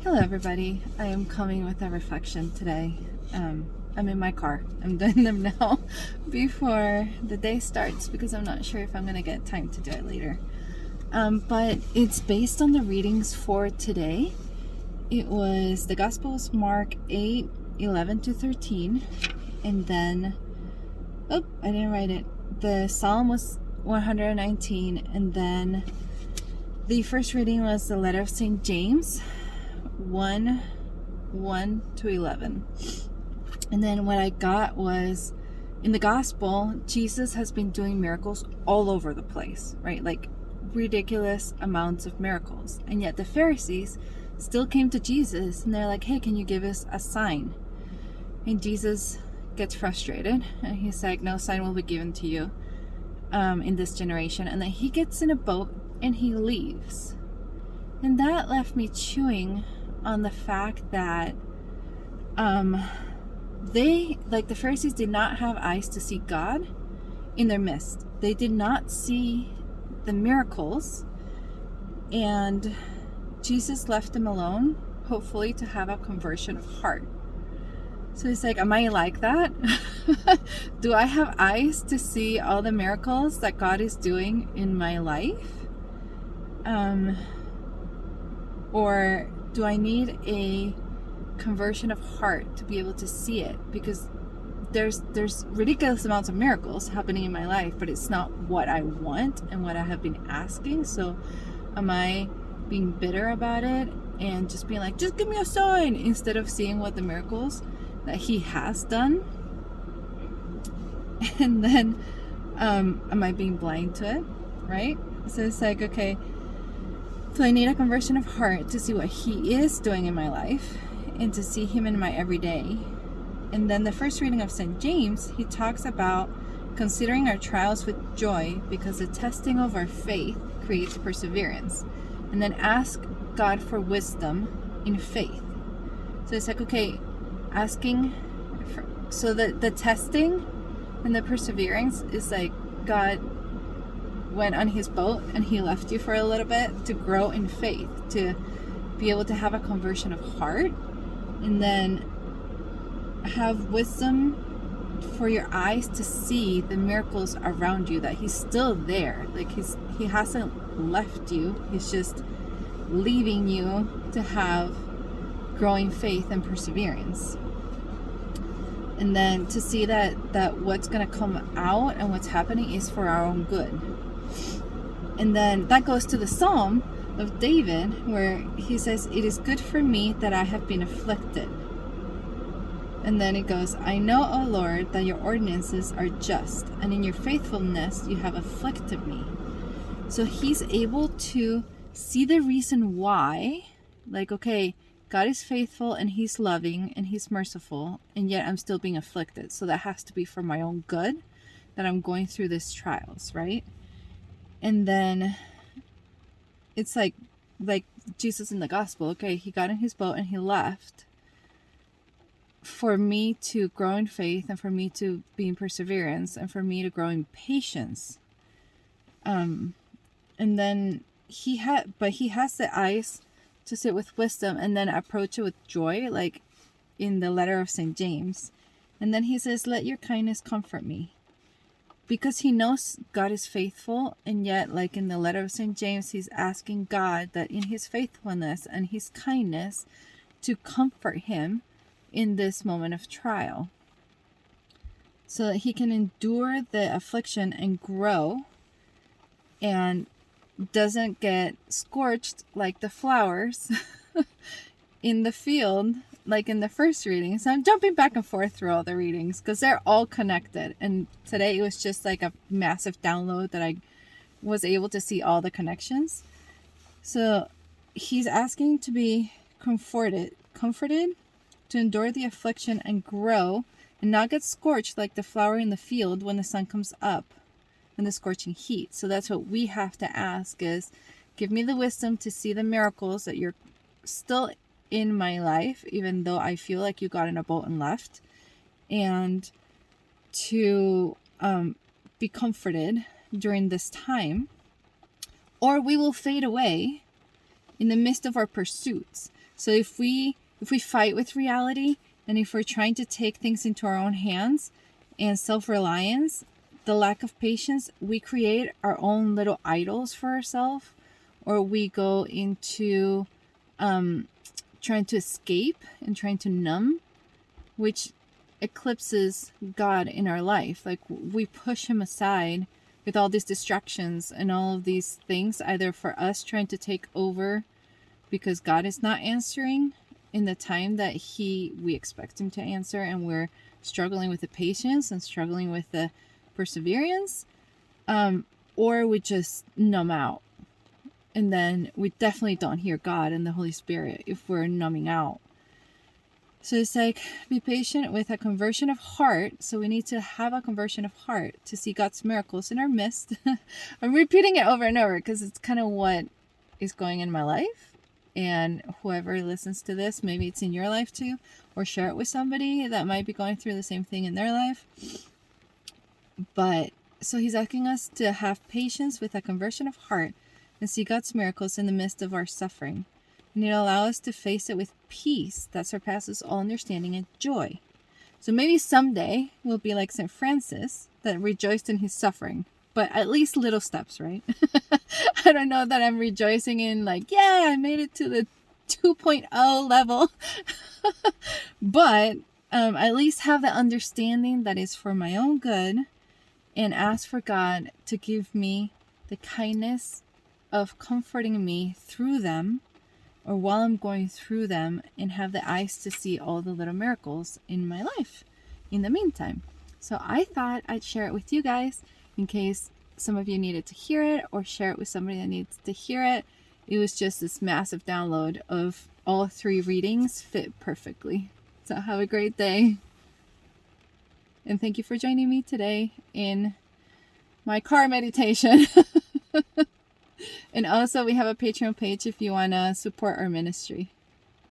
Hello everybody, I am coming with a reflection today. I'm in my car. I'm doing them now before the day starts because I'm not sure if I'm going to get time to do it later. But it's based on the readings for today. It was, the Gospel was Mark 8:11-13, and then, I didn't write it. The Psalm was 119, and then the first reading was the letter of St. James, 1:1-11. And then what I got was, in the gospel, Jesus has been doing miracles all over the place, right? Like ridiculous amounts of miracles. And yet the Pharisees still came to Jesus and they're like, hey, can you give us a sign? And Jesus gets frustrated and he's like, no sign will be given to you in this generation. And then he gets in a boat and he leaves. And that left me chewing on the fact that the Pharisees did not have eyes to see God in their midst. They did not see the miracles, and Jesus left them alone, hopefully to have a conversion of heart. So he's like, am I like that? Do I have eyes to see all the miracles that God is doing in my life? Or do I need a conversion of heart to be able to see it? Because there's ridiculous amounts of miracles happening in my life, but it's not what I want and what I have been asking. So am I being bitter about it and just being like, just give me a sign, instead of seeing what the miracles that he has done? And then am I being blind to it, right? So it's like, okay, so I need a conversion of heart to see what he is doing in my life and to see him in my everyday. And then the first reading of St. James, he talks about considering our trials with joy because the testing of our faith creates perseverance. And then ask God for wisdom in faith. So it's like, okay, asking so the testing and the perseverance is like, God went on his boat and he left you for a little bit to grow in faith, to be able to have a conversion of heart, and then have wisdom for your eyes to see the miracles around you, that he's still there. Like he hasn't left you, he's just leaving you to have growing faith and perseverance. And then to see that what's going to come out and what's happening is for our own good. And then that goes to the Psalm of David, where he says, it is good for me that I have been afflicted. And then it goes, I know, O Lord, that your ordinances are just, and in your faithfulness you have afflicted me. So he's able to see the reason why, like, okay, God is faithful and he's loving and he's merciful, and yet I'm still being afflicted. So that has to be for my own good, that I'm going through these trials, right? And then it's like Jesus in the gospel, okay, he got in his boat and he left for me to grow in faith and for me to be in perseverance and for me to grow in patience. And then he has the eyes to sit with wisdom and then approach it with joy, like in the letter of St. James. And then he says, let your kindness comfort me. Because he knows God is faithful, and yet, like in the letter of St. James, he's asking God that in his faithfulness and his kindness to comfort him in this moment of trial, so that he can endure the affliction and grow and doesn't get scorched like the flowers in the field, like in the first reading. So I'm jumping back and forth through all the readings because they're all connected. And today it was just like a massive download that I was able to see all the connections. So he's asking to be comforted to endure the affliction and grow and not get scorched like the flower in the field when the sun comes up in the scorching heat. So that's what we have to ask, is give me the wisdom to see the miracles that you're still in my life, even though I feel like you got in a boat and left, and to be comforted during this time, or we will fade away in the midst of our pursuits. So if we fight with reality, and if we're trying to take things into our own hands and self-reliance, the lack of patience, we create our own little idols for ourselves, or we go into trying to escape and trying to numb, which eclipses God in our life. Like, we push him aside with all these distractions and all of these things, either for us trying to take over because God is not answering in the time that we expect him to answer, and we're struggling with the patience and struggling with the perseverance, or we just numb out, and then we definitely don't hear God and the Holy Spirit if we're numbing out. So it's like, be patient with a conversion of heart. So we need to have a conversion of heart to see God's miracles in our midst. I'm repeating it over and over because it's kind of what is going in my life. And whoever listens to this, maybe it's in your life too, or share it with somebody that might be going through the same thing in their life. But so he's asking us to have patience with a conversion of heart and see God's miracles in the midst of our suffering. And it'll allow us to face it with peace that surpasses all understanding and joy. So maybe someday we'll be like St. Francis that rejoiced in his suffering. But at least little steps, right? I don't know that I'm rejoicing in like, yeah, I made it to the 2.0 level. But at least have the understanding that is for my own good, and ask for God to give me the kindness of comforting me through them, or while I'm going through them, and have the eyes to see all the little miracles in my life in the meantime. So I thought I'd share it with you guys in case some of you needed to hear it, or share it with somebody that needs to hear it. It was just this massive download of all 3 readings fit perfectly. So have a great day. And thank you for joining me today in my car meditation. And also, we have a Patreon page if you want to support our ministry.